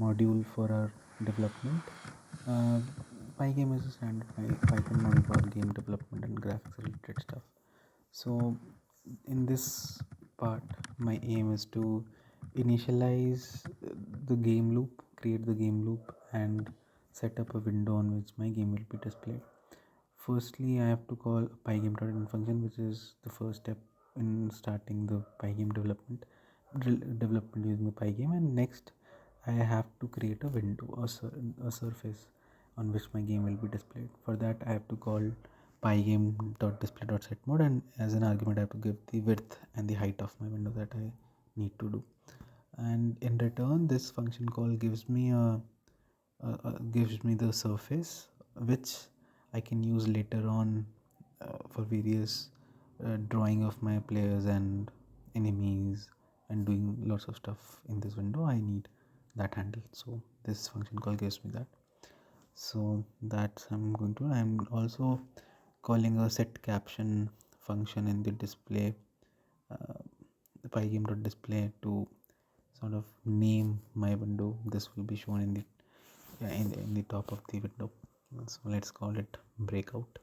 module for our development. Uh, Pygame is a standard Python module for game development and graphics related stuff. So in this part, my aim is to initialize the game loop, create the game loop, and set up a window on which my game will be displayed. Firstly, I have to call a pygame.in function, which is the first step in starting the pygame development using the pygame. And next, I have to create a window, a surface on which my game will be displayed. For that, I have to call pygame.display.setMode, and as an argument, I have to give the width and the height of my window that I need to do. And in return, this function call gives me the surface which I can use later on for various drawing of my players and enemies and doing lots of stuff in this window. I need that handle, so this function call gives me that. So that's I'm also calling a set caption function in the display, the pygame.display, to sort of name my window. This will be shown in the in the top of the window. So let's call it breakout.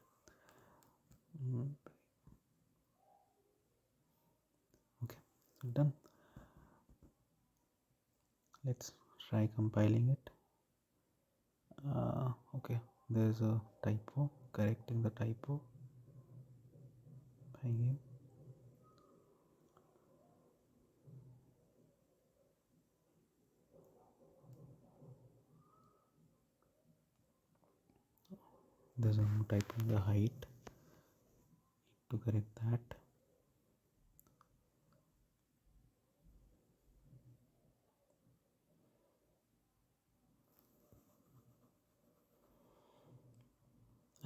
Okay, so done. Let's try compiling it. Okay, there's a typo. Correcting the typo. Pygame. There's a typo in the height. To correct that.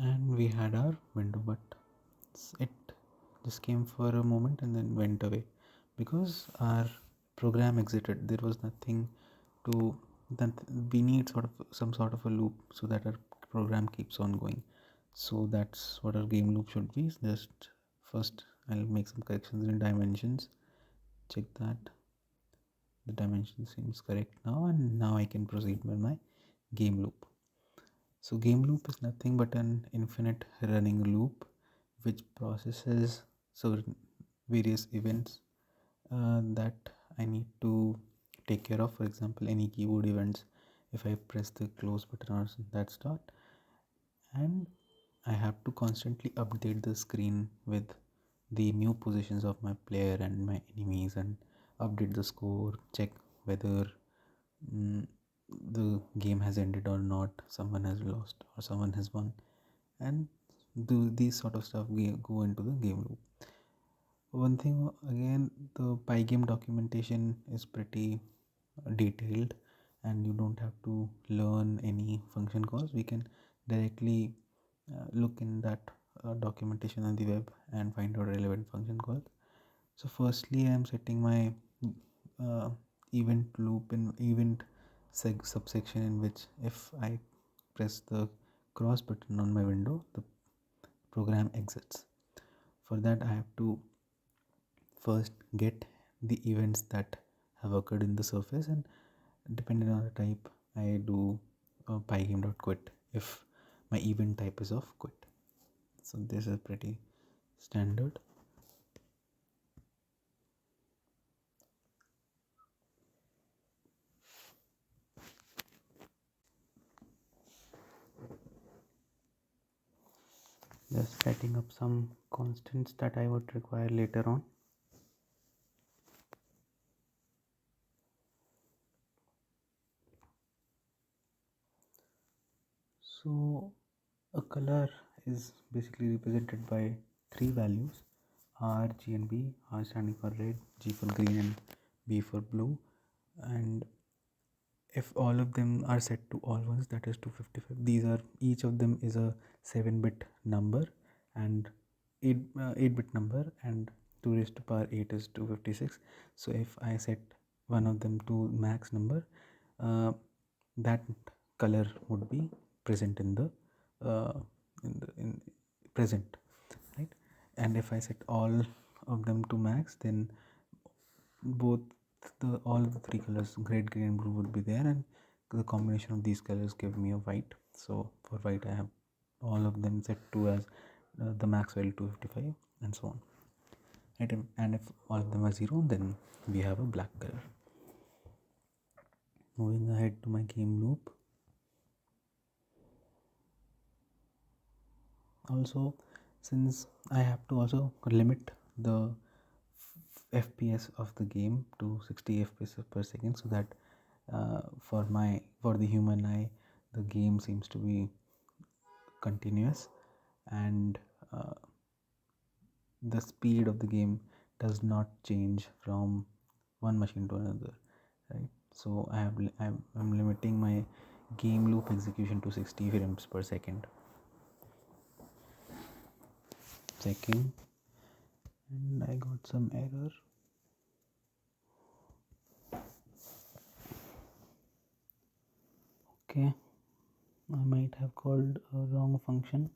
And we had our window, but it just came for a moment and then went away because our program exited. There was nothing to that. We need some sort of a loop so that our program keeps on going. So that's what our game loop should be. Just first I'll make some corrections in dimensions. Check that the dimension seems correct now, and now I can proceed with my game loop. So game loop is nothing but an infinite running loop which processes certain various events that I need to take care of. For example, any keyboard events, if I press the close button or that start, and I have to constantly update the screen with the new positions of my player and my enemies, and update the score, check whether mm, the game has ended or not, someone has lost or someone has won, and do these sort of stuff go into the game loop. One thing again, the pygame documentation is pretty detailed, and you don't have to learn any function calls. We can directly look in that documentation on the web and find out relevant function calls. So firstly, I am setting my uh, event loop in event subsection, in which if I press the cross button on my window, the program exits. For that, I have to first get the events that have occurred in the surface, and depending on the type, I do pygame.quit if my event type is of quit. So this is pretty standard. Just setting up some constants that I would require later on. So a color is basically represented by three values: R, G and B. R standing for red, G for green, and B for blue. And if all of them are set to all ones, that is 255. These are, each of them is a 7-bit number and 8-bit number, and 2 raised to power 8 is 256. So if I set one of them to max number, that color would be present in the in present, right? And if I set all of them to max, then both all the three colors, red, green and blue, would be there, and the combination of these colors give me a white. So for white I have all of them set to as the max value 255 and so on, right? And if all of them are 0, then we have a black color. Moving ahead to my game loop. Also, since I have to also limit the FPS of the game to 60 FPS per second, so that for the human eye the game seems to be continuous, and the speed of the game does not change from one machine to another, right? So I'm limiting my game loop execution to 60 frames per second. Checking, and I got some error. Okay, I might have called a wrong function.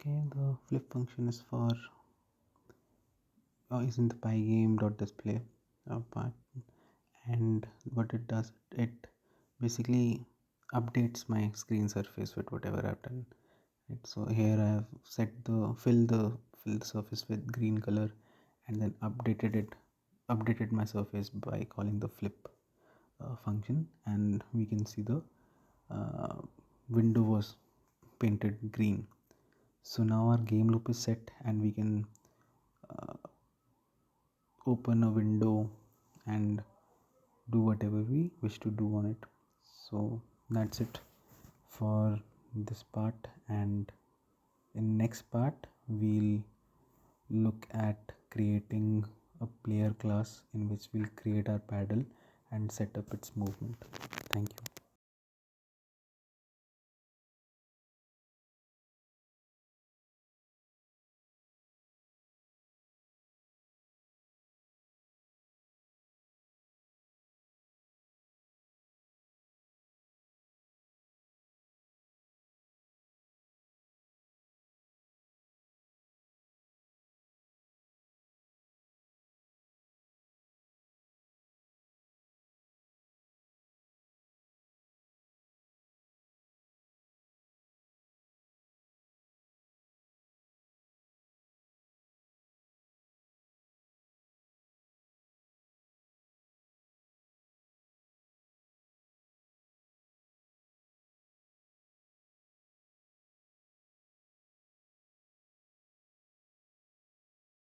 Okay, the flip function is for is in the pygame.display part, and what it does, it basically updates my screen surface with whatever I've done. Right, so here I have set the fill the surface with green color, and then updated my surface by calling the flip function, and we can see the uh, window was painted green. So now our game loop is set, and we can uh, open a window and do whatever we wish to do on it. So that's it for this part, and in next part we'll look at creating a player class in which we'll create our paddle and set up its movement. Thank you.